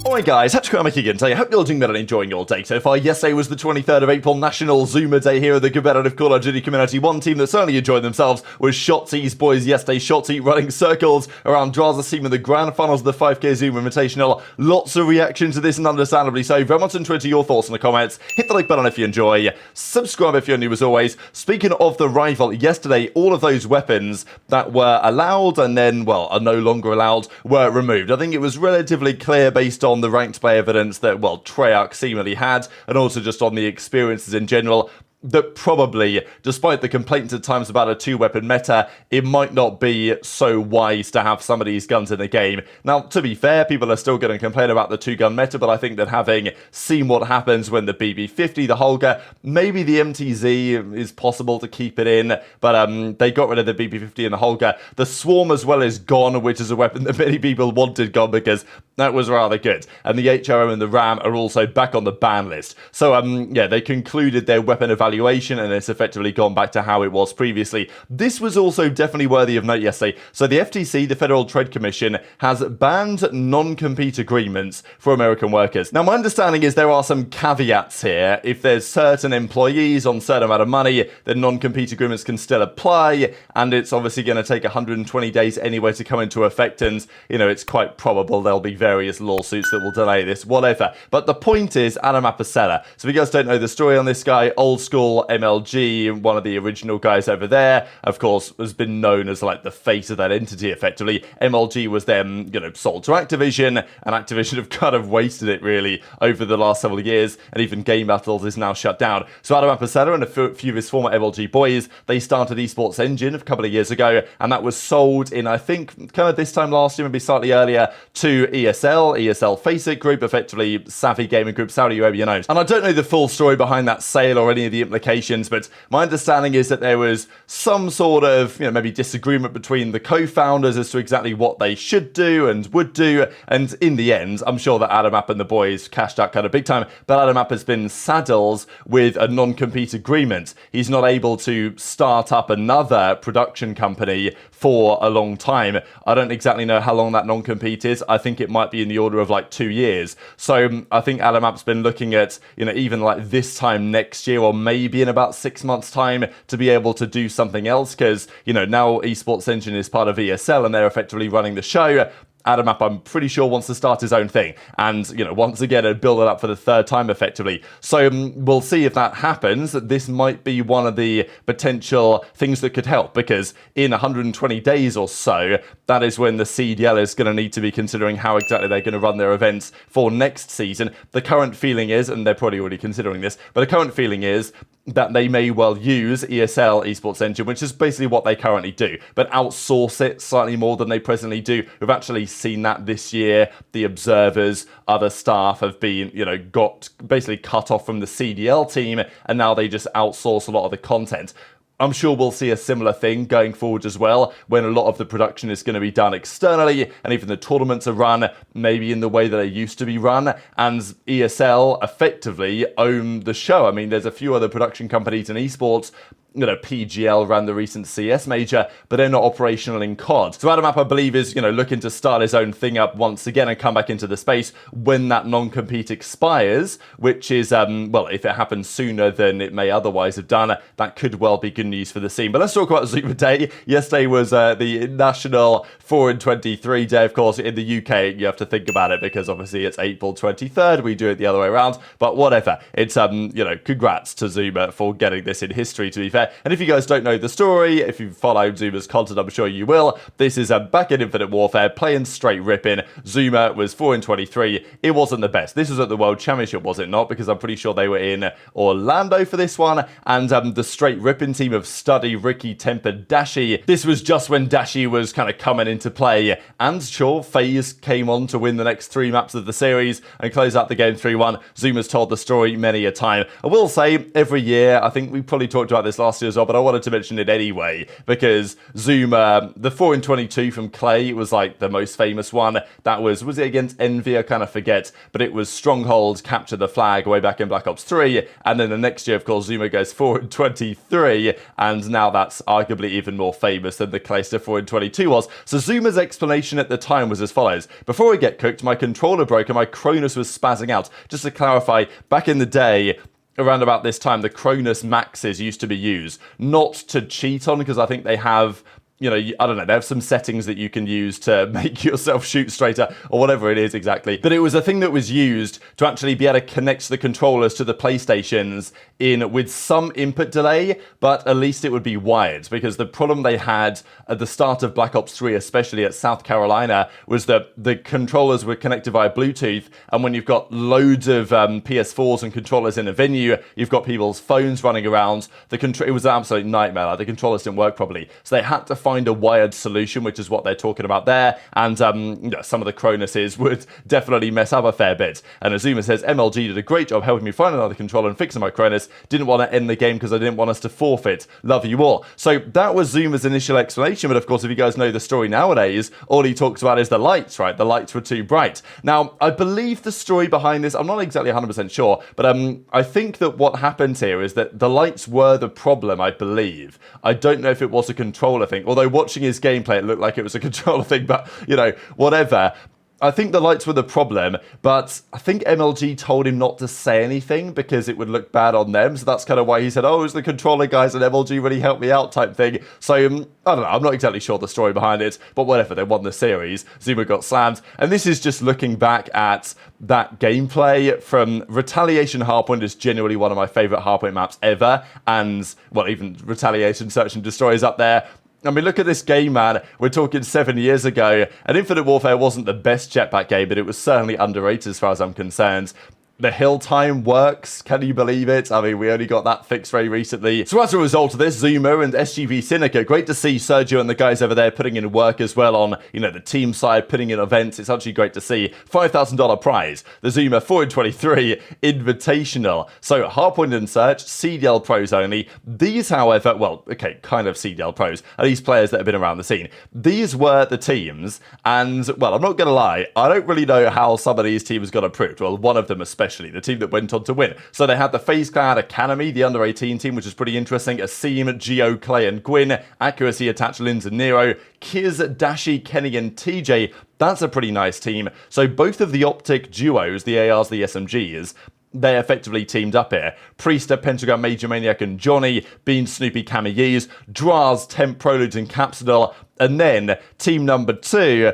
Alright guys, HyDra again today. I hope you're doing better and enjoying your day so far. Yesterday was the 23rd of April, National ZooMaa Day here at the competitive Call of Duty community. One team that certainly enjoyed themselves was Shotzzy's boys yesterday. Shotzzy running circles around Drazah team in the grand finals of the 5k ZooMaa Invitational. Lots of reaction to this and understandably so. Very much into your thoughts in the comments. Hit the like button if you enjoy. Subscribe if you're new as always. Speaking of the rival, yesterday all of those weapons that were allowed and then, well, are no longer allowed were removed. I think it was relatively clear based on the ranked play evidence that, well, Treyarch seemingly had, and also just on the experiences in general, that probably, despite the complaints at times about a two-weapon meta, it might not be so wise to have some of these guns in the game. Now, to be fair, people are still going to complain about the two-gun meta, but I think that having seen what happens when the BB50, the Holger, maybe the MTZ is possible to keep it in, but they got rid of the BB50 and the Holger. The Swarm as well is gone, which is a weapon that many people wanted gone because that was rather good. And the HRM and the RAM are also back on the ban list. So, yeah, they concluded their weapon evaluation and it's effectively gone back to how it was previously. This was also definitely worthy of note yesterday. So the FTC, the Federal Trade Commission, has banned non-compete agreements for American workers. Now, my understanding is there are some caveats here. If there's certain employees on a certain amount of money, then non-compete agreements can still apply, and it's obviously going to take 120 days anyway to come into effect, and, you know, it's quite probable there'll be various lawsuits that will delay this, whatever. But the point is, aBeZy. So if you guys don't know the story on this guy, old school MLG, one of the original guys over there, of course, has been known as like the face of that entity effectively. MLG was then, you know, sold to Activision, and Activision have kind of wasted it really over the last several years, and even Game Battles is now shut down. So aBeZy and a few of his former MLG boys, they started Esports Engine a couple of years ago, and that was sold in, I think, kind of this time last year, maybe slightly earlier, to ESL FaZe Group, effectively Savvy Gaming Group, Saudi Arabia owned. And I don't know the full story behind that sale or any of the implications, but my understanding is that there was some sort of, you know, maybe disagreement between the co-founders as to exactly what they should do and would do, and in the end, I'm sure that aBeZy and the boys cashed out kind of big time, but aBeZy has been saddled with a non-compete agreement. He's not able to start up another production company for a long time. I don't exactly know how long that non-compete is. I think it might be in the order of like 2 years. So I think aBeZy's been looking at, you know, even like this time next year, or maybe in about 6 months time, to be able to do something else, because, you know, now Esports Engine is part of ESL and they're effectively running the show. aBeZy, I'm pretty sure, wants to start his own thing and, you know, once again, build it up for the third time effectively. So we'll see if that happens. This might be one of the potential things that could help, because in 120 days or so, that is when the CDL is going to need to be considering how exactly they're going to run their events for next season. The current feeling is, and they're probably already considering this, but the current feeling is that they may well use ESL, Esports Engine, which is basically what they currently do, but outsource it slightly more than they presently do. We've actually seen that this year. The observers, other staff have been, you know, got basically cut off from the CDL team, and now they just outsource a lot of the content. I'm sure we'll see a similar thing going forward as well, when a lot of the production is going to be done externally, and even the tournaments are run maybe in the way that they used to be run, and ESL effectively own the show. I mean, there's a few other production companies in esports. You know, PGL ran the recent CS major, but they're not operational in COD. So aBeZy, I believe, is, you know, looking to start his own thing up once again and come back into the space when that non-compete expires, which is, well, if it happens sooner than it may otherwise have done, that could well be good news for the scene. But let's talk about ZooMaa Day. Yesterday was the National 4 in 23 Day. Of course, in the UK, you have to think about it because obviously it's April 23rd. We do it the other way around, but whatever. It's, you know, congrats to ZooMaa for getting this in history, to be fair. And if you guys don't know the story, if you follow ZooMaa's content, I'm sure you will. This is back in Infinite Warfare, playing straight ripping. ZooMaa was 4 in 23. It wasn't the best. This was at the World Championship, was it not? Because I'm pretty sure they were in Orlando for this one. And the straight ripping team of Study, Ricky, Temper, Dashy. This was just when Dashy was kind of coming into play. And sure, FaZe came on to win the next 3 maps of the series and close out the game 3-1. ZooMaa's told the story many a time. I will say, every year, I think we probably talked about this last last year as well, but I wanted to mention it anyway, because ZooMaa, the 4-in-22 from Clay was like the most famous one. That was it against Envoy? I kind of forget, but it was Stronghold, capture the flag way back in Black Ops 3, and then the next year, of course, ZooMaa goes 4-in-23, and now that's arguably even more famous than the Clayster 4-in-22 was. So ZooMaa's explanation at the time was as follows: before I get cooked, my controller broke and my Cronus was spazzing out. Just to clarify, back in the day, around about this time, the Cronus maxes used to be used, not to cheat on, because I think they have, you know, I don't know, they have some settings that you can use to make yourself shoot straighter or whatever it is exactly. But it was a thing that was used to actually be able to connect the controllers to the PlayStations in with some input delay, but at least it would be wired, because the problem they had at the start of Black Ops 3, especially at South Carolina, was that the controllers were connected via Bluetooth, and when you've got loads of PS4s and controllers in a venue, you've got people's phones running around, it was an absolute nightmare. Like, the controllers didn't work properly. So they had to find a wired solution, which is what they're talking about there, and you know, some of the Cronuses would definitely mess up a fair bit. And as ZooMaa says, MLG did a great job helping me find another controller and fixing my Cronus. Didn't want to end the game because I didn't want us to forfeit. Love you all. So that was ZooMaa's initial explanation, but of course, if you guys know the story nowadays, all he talks about is the lights, right? The lights were too bright. Now, I believe the story behind this, I'm not exactly 100% sure, but I think that what happened here is that the lights were the problem, I believe. I don't know if it was a controller thing, although watching his gameplay, it looked like it was a controller thing, but, you know, whatever. I think the lights were the problem, but I think MLG told him not to say anything because it would look bad on them. So that's kind of why he said, oh, it's the controller guys and MLG really helped me out type thing. So, I don't know. I'm not exactly sure the story behind it, but whatever. They won the series. ZooMaa got slammed. And this is just looking back at that gameplay from Retaliation Hardpoint is genuinely one of my favorite Hardpoint maps ever. And, well, even Retaliation Search and Destroy is up there. I mean, look at this game, man. We're talking 7 years ago, and Infinite Warfare wasn't the best jetpack game, but it was certainly underrated as far as I'm concerned. The hill time works, can you believe it? I mean, we only got that fixed very recently. So as a result of this, ZooMaa and SGV Synica, great to see Sergio and the guys over there putting in work as well on, you know, the team side, putting in events. It's actually great to see. $5,000 prize, the ZooMaa 4-in-23 Invitational. So Hardpoint and Search, CDL pros only. These, however, well, okay, kind of CDL pros, are these players that have been around the scene. These were the teams, and, well, I'm not going to lie, I don't really know how some of these teams got approved. Well, one of them especially, the team that went on to win. So they had the FaZe Clan Academy, the under-18 team, which is pretty interesting. Asim, Geo, Clay, and Gwyn. Accuracy, Attach, Linz, and Nero. Kiz, Dashy, Kenny, and TJ. That's a pretty nice team. So both of the OpTic duos, the ARs, the SMGs, they effectively teamed up here. Priestahh, Pentagrxm, Major Maniac, and Johnny, Bean, Snoopy, Camillees, Drazah, Temp, Prolude, and Capsidol. And then team number 2,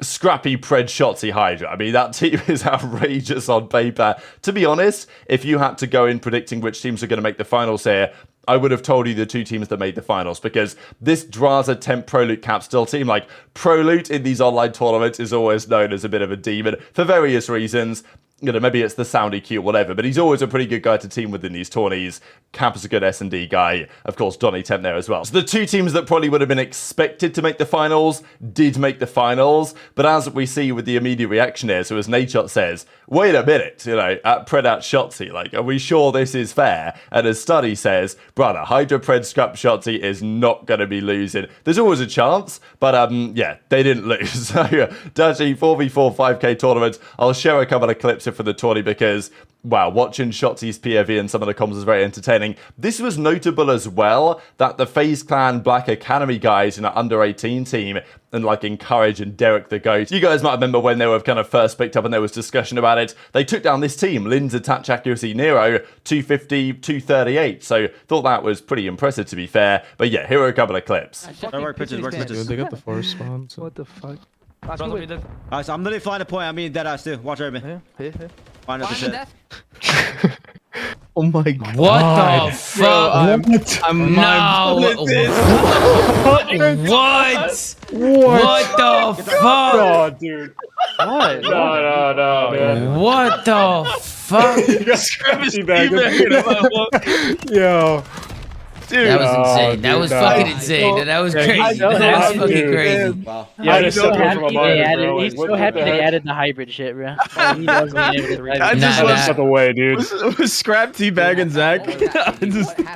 Scrappy, Pred, Shotzzy, HyDra. I mean, that team is outrageous on paper. To be honest, if you had to go in predicting which teams are going to make the finals here, I would have told you the two teams that made the finals, because this Drazah, Temp, Prolude, Capsidol team, like, Prolude in these online tournaments is always known as a bit of a demon for various reasons. You know, maybe it's the sound EQ or whatever, but he's always a pretty good guy to team with in these tourneys. Cap is a good S&D guy. Of course, Donny Temp there as well. So the two teams that probably would have been expected to make the finals did make the finals, but as we see with the immediate reaction here, so as Nadeshot says, wait a minute, you know, at Pred at Shotzzy, like, are we sure this is fair? And as Study says, brother, HyDra, Pred, Scrap, Shotzzy is not going to be losing. There's always a chance, but yeah, they didn't lose. So, Dashy, 4v4 5k tournament. I'll share a couple of clips for the tourney because, wow, watching Shotzzy's POV and some of the comms was very entertaining. This was notable as well that the FaZe Clan Black Academy guys in an under-18 team, and like Encourage and Derek the Goat, you guys might remember when they were kind of first picked up and there was discussion about it. They took down this team, Linz, Attach, Accuracy, Nero, 250, 238. So thought that was pretty impressive, to be fair. But yeah, here are a couple of clips. Work pitches. They got the forest spawn. So. What the fuck? Alright, so I'm literally flying a point. I mean, dead ass too. Watch over me. Here. Find out the shit. Oh my god. What the fuck? I'm no. What? What the fuck? Oh, dude. What? No. What the fuck? You got Scrappy bag. Yo. Dude. That was insane. That dude, was no. fucking insane. That was crazy. I know That was that, fucking dude. crazy. Wow. Yeah, I he's just so stepped away from happy my they mind, added. bro. He's Like, so what happy the they heck? added the hybrid shit, bro. Like, he loves being able to ride. I I just Nah, want just stepped away, dude. was Scrap teabagging Zach.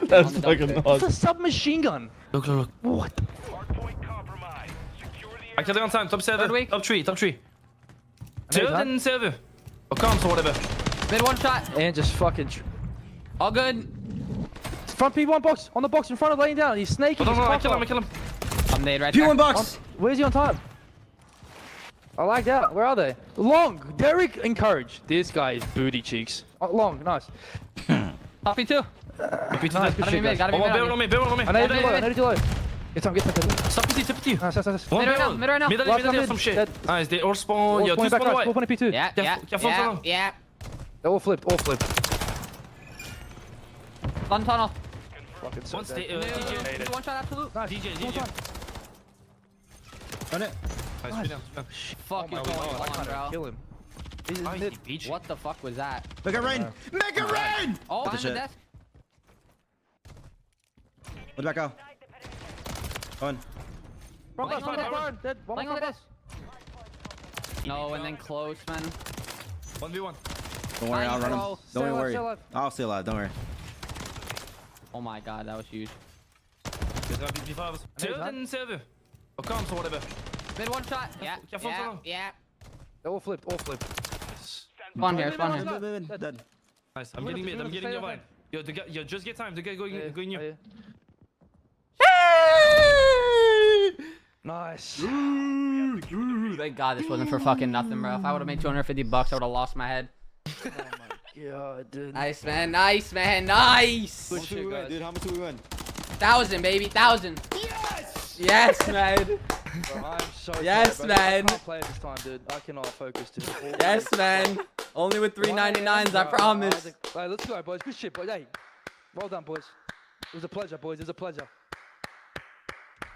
That's fucking awesome. a submachine gun. Look, look, look. I killed it on time. Top 7. Third week. Top 3. Top 3. Amazing. 2 and 7. Or comms or whatever. Mid one shot. And just fucking. All good. Front P1 box. On the box in front of laying down. He's snaking. Oh, no, He's I cocked kill him. I off. kill him. I'm nade right there. P1 box. Where's he on time? I like that. Where are they? Long. Derek encouraged. This guy is booty cheeks. Long. Nice. Poppy two. Repeat Nice. that. Good Gotta be shit, mid. guys. Gotta be One mid. more, on me. bear on me. I need to do Mid, low. I mid, need to do low. Get some. Get some. Stop PT, tip PT. Nice. Nice. One Mid right now. barrel. Mid right now. Middle, Last middle, one some mid. shit. Dead. Nice, they all spawn. All Yeah, 2 spawning back. spawn Nice. away. 4 P2. Yeah, Yeah, yeah, yeah, full yeah, tunnel. yeah. They're all flipped. All flipped. One tunnel. Fucking so One dead. stay, DJ. One shot absolute. Nice. DJ, One DJ. time. Run it. Nice, spin down, spin down. Fuck is going I on, can't bro? kill him. He's Nice, mid. beach. What the fuck was that? Make it rain. Make it rain. Oh, behind the shit. desk. What back out? On. Front Laying bus. on Front the bus. desk. Dead. One Laying more on the front desk. No, and then close, man. 1v1. Don't worry, I'll run him. Bro. Stay Don't alive, worry. stay alive. I'll stay alive. Don't worry. Oh my god, that was huge. There's gonna be P5s. 2 and 7. Or comms or whatever. Mid one shot. Yeah, Careful, yeah, tunnel. yeah. They're all flipped. All flipped. Spawn here, spawn here. Dead. Nice, I'm getting mid. I'm getting your vine. Yo, just get time to get going you. Nice. Thank god this wasn't for fucking nothing, bro. If I would have made 250 bucks, I would have lost my head. God, dude. Nice, man. Nice, man. Nice. Good shit, guys. Dude, how much do we win? 1,000, baby. 1,000. Yes! Yes, man. Bro, I'm so Yes, sorry, bro. man. I can't play it this time, dude. I cannot focus, dude. Yes, man. Only with 399s, I promise. Hey, let's go, boys. Good shit, boys. Hey, well done, boys. It was a pleasure, boys. It was a pleasure.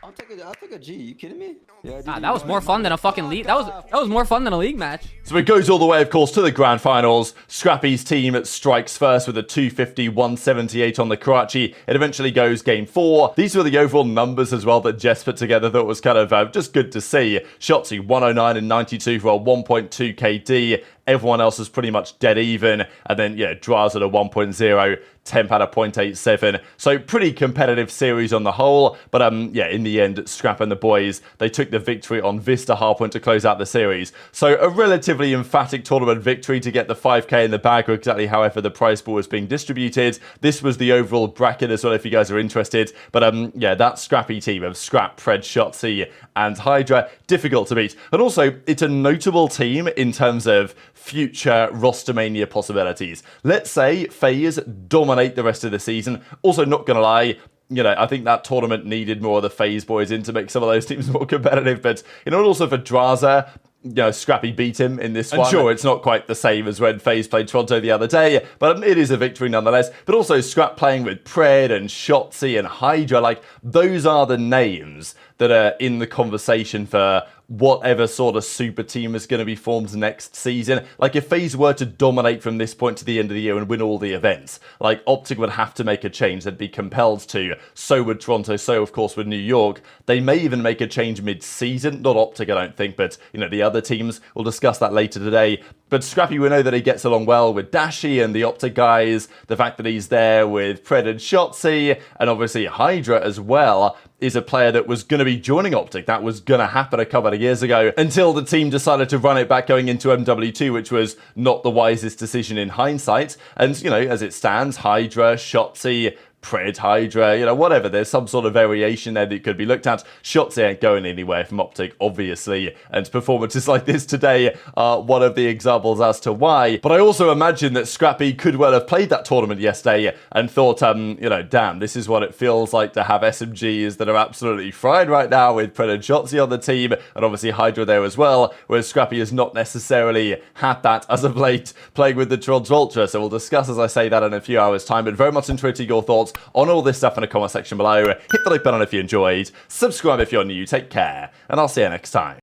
I'll take a G. You kidding me? Yeah, Ah, that was more fun than a fucking league. That was more fun than a league match. So it goes all the way, of course, to the grand finals. Scrappy's team strikes first with a 250-178 on the Karachi. It eventually goes game 4. These were the overall numbers as well that Jess put together that was kind of just good to see. Shotzzy 109 and 92 for a 1.2 KD. Everyone else is pretty much dead even. And then, yeah, Drazah at a 1.0, Temp at a 0.87. So pretty competitive series on the whole. But yeah, in the end, Scrap and the boys, they took the victory on Vista Hardpoint to close out the series. So a relatively emphatic tournament victory to get the 5k in the bag, or exactly however the prize pool was being distributed. This was the overall bracket as well, if you guys are interested. But yeah, that Scrappy team of Scrap, Pred, Shotzzy, and HyDra, difficult to beat. And also, it's a notable team in terms of future Rostermania possibilities. Let's say FaZe dominate the rest of the season. Also, not gonna lie, you know, I think that tournament needed more of the FaZe boys in to make some of those teams more competitive. But, you know, also for Drazah, you know, Scrappy beat him in this one. And sure, it's not quite the same as when FaZe played Toronto the other day, but it is a victory nonetheless. But also Scrap playing with Pred and Shotzzy and HyDra, like, those are the names that are in the conversation for whatever sort of super team is going to be formed next season. Like, if FaZe were to dominate from this point to the end of the year and win all the events, like, OpTic would have to make a change. They'd be compelled to. So would Toronto. So, of course, would New York. They may even make a change mid-season. Not OpTic, I don't think, but, you know, the other teams. We'll discuss that later today. But Scrappy, we know that he gets along well with Dashy and the OpTic guys. The fact that he's there with Pred and Shotzzy, and obviously HyDra as well, is a player that was going to be joining OpTic. That was going to happen a couple of years ago until the team decided to run it back going into MW2, which was not the wisest decision in hindsight. And, you know, as it stands, HyDra, Shotzzy, Pred, HyDra, you know, whatever. There's some sort of variation there that could be looked at. Shotzzy ain't going anywhere from OpTic, obviously, and performances like this today are one of the examples as to why. But I also imagine that Scrappy could well have played that tournament yesterday and thought, you know, damn, this is what it feels like to have SMGs that are absolutely fried right now with Pred and Shotzzy on the team, and obviously HyDra there as well, whereas Scrappy has not necessarily had that as of late playing with the Toronto Ultra. So we'll discuss, as I say, that in a few hours' time, but very much interested your thoughts on all this stuff in the comment section below. Hit the like button if you enjoyed, subscribe if you're new, take care, and I'll see you next time.